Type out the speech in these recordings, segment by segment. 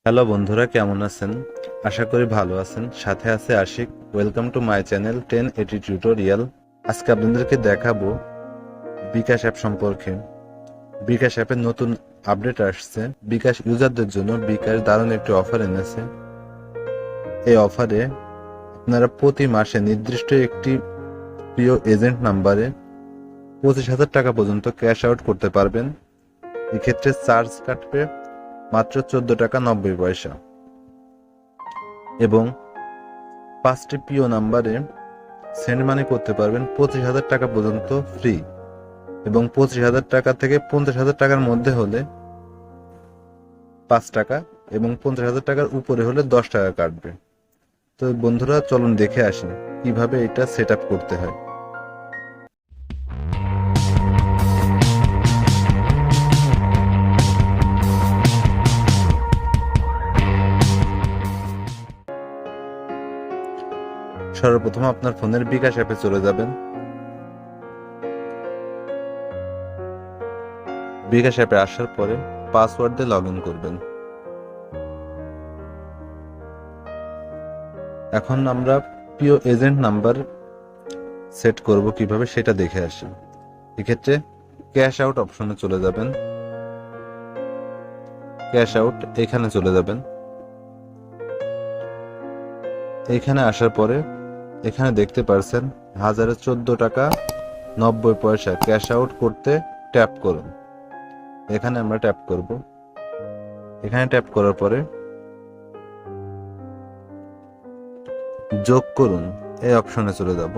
Hello বন্ধুরা, কেমন আছেন? আশা করি ভালো আছেন। সাথে আছে Ashik. Welcome to my channel 1080 tutorial. আজকে আপনাদেরকে দেখাবো বিকাশ অ্যাপ সম্পর্কে। বিকাশ অ্যাপের নতুন আপডেট আসছে। বিকাশ ইউজারদের জন্য বিকাশ দারুণ একটি অফার এনেছে। এই অফারে আপনারা প্রতি মাসে নির্দিষ্ট একটি প্রিয় এজেন্ট নাম্বারে 25,000 টাকা পর্যন্ত ক্যাশ আউট করতে পারবেন। এক্ষেত্রে চার্জ কাটবে মাত্র 14 টাকা 90 পয়সা এবং 5টি প্রিয় নাম্বারে সেন্ড মানি করতে পারবেন 25,000 টাকা পর্যন্ত ফ্রি এবং 25,000 টাকা থেকে 50,000 টাকার মধ্যে হলে 5 টাকা এবং 50,000 টাকার উপরে হলে 10 টাকা কাটবে। তো বন্ধুরা, চলুন দেখে আসি কিভাবে এটা সেট আপ করতে হয়। সর্বপ্রথম আপনার ফোনের বিকাশ অ্যাপে চলে যাবেন। বিকাশ অ্যাপে আসার পরে পাসওয়ার্ড দিয়ে লগ ইন করবেন। এখন আমরা প্রিয় এজেন্ট নাম্বার সেট করব কিভাবে সেটা দেখে আসি। এক্ষেত্রে ক্যাশ আউট অপশনে চলে যাবেন। ক্যাশ আউট এখানে চলে যাবেন। এখানে আসার পরে এখানে দেখতে পারছেন 1014 টাকা 90 পয়সা ক্যাশ আউট করতে ট্যাপ করুন। এখানে আমরা ট্যাপ করব। এখানে ট্যাপ করার পরে যোগ করুন এই অপশনে চলে যাব।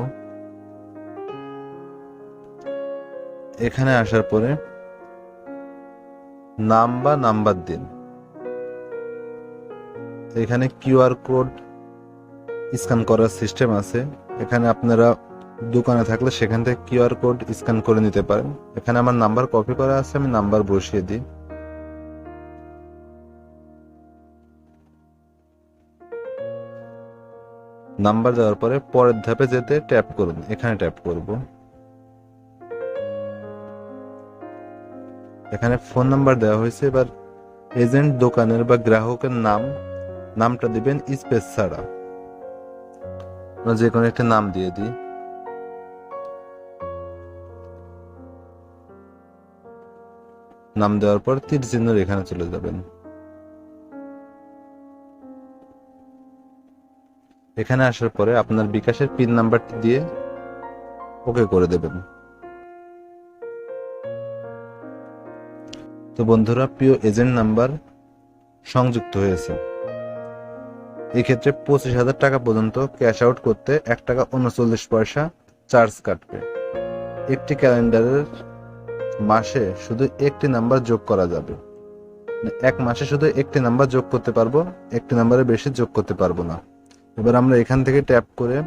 এখানে আসার পরে নাম বা নাম্বার দিন। এখানে কিউআর কোড স্ক্যান করার সিস্টেম আছে। এখানে আপনারা দোকানে থাকলে সেখান থেকে কিউআর কোড স্ক্যান করে নিতে পারেন। এখানে আমার নাম্বার কপি করা আছে, আমি নাম্বার বসিয়ে দিই। নাম্বার দেওয়ার পরে পরের ধাপে যেতে ট্যাপ করুন। এখানে ট্যাপ করব। এখানে ফোন নাম্বার দেওয়া হয়েছে। এবার এজেন্ট, দোকানের বা গ্রাহকের নামটা দিবেন স্পেস ছাড়া। যে কোনো একটা নাম দিয়ে দিই। নাম দেওয়ার পর তীর চিহ্নের এখানে চলে যাবেন। এখানে আসার পরে আপনার বিকাশের পিন নাম্বারটি দিয়ে ওকে করে দেবেন। তো বন্ধুরা, প্রিয় এজেন্ট নাম্বার সংযুক্ত হয়েছে। এক্ষেত্রে 25,000 টাকা পর্যন্ত ক্যাশ আউট করতে 1 টাকা 39 পয়সা চার্জ কাটবে। একটি ক্যালেন্ডারের মাসে শুধু একটি নাম্বার যোগ করা যাবে। এক মাসে শুধু একটি নাম্বার যোগ করতে পারবো, একটি নাম্বারে বেশি যোগ করতে পারবো না। এবার আমরা এখান থেকে ট্যাপ করে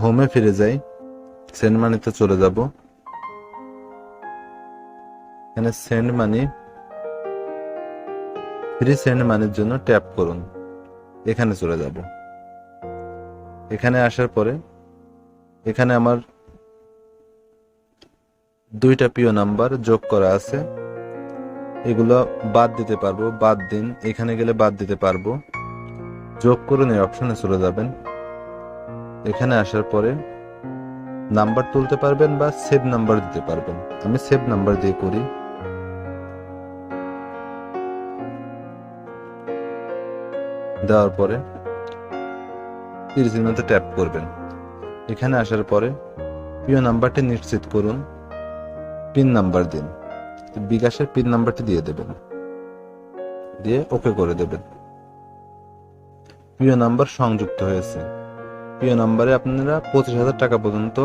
হোমে ফিরে যাই। সেন্ড মানিতে চলে যাব। এখানে সেন্ড মানি, ফ্রি সেন্ড মানির জন্য ট্যাপ করুন। এখানে চলে যাব। এখানে আসার পরে এখানে আমার 2টা প্রিয় নাম্বার যোগ করা আছে। এগুলো বাদ দিতে পারবো, বাদ দিন। এখানে গেলে বাদ দিতে পারবো। যোগ করুন এই অপশনে চলে যাবেন। এখানে আসার পরে নাম্বার তুলতে পারবেন বা সেভ নাম্বার দিতে পারবেন। আমি সেভ নাম্বার দিয়ে করি। দেওয়ার পরে তীর চিহ্নতে ট্যাপ করবেন। এখানে আসার পরে প্রিয় নাম্বারটি নিশ্চিত করুন। পিন নাম্বার দিন। বিকাশের পিন নাম্বারটি দিয়ে দেবেন, দিয়ে ওকে করে দেবেন। প্রিয় নাম্বার সংযুক্ত হয়েছে। প্রিয় নাম্বারে আপনারা 25,000 টাকা পর্যন্ত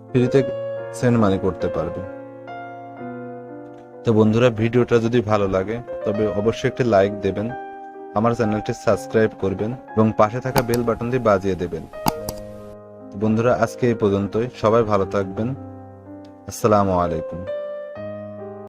ফ্রিতে সেন্ড মানি করতে পারবেন। তো বন্ধুরা, ভিডিওটা যদি ভালো লাগে তবে অবশ্যই একটি লাইক দেবেন, আমার চ্যানেলটি সাবস্ক্রাইব করবেন এবং পাশে থাকা বেল বাটনটি বাজিয়ে দেবেন। বন্ধুরা, আজকে এই পর্যন্তই। সবাই ভালো থাকবেন। আসসালামু আলাইকুম।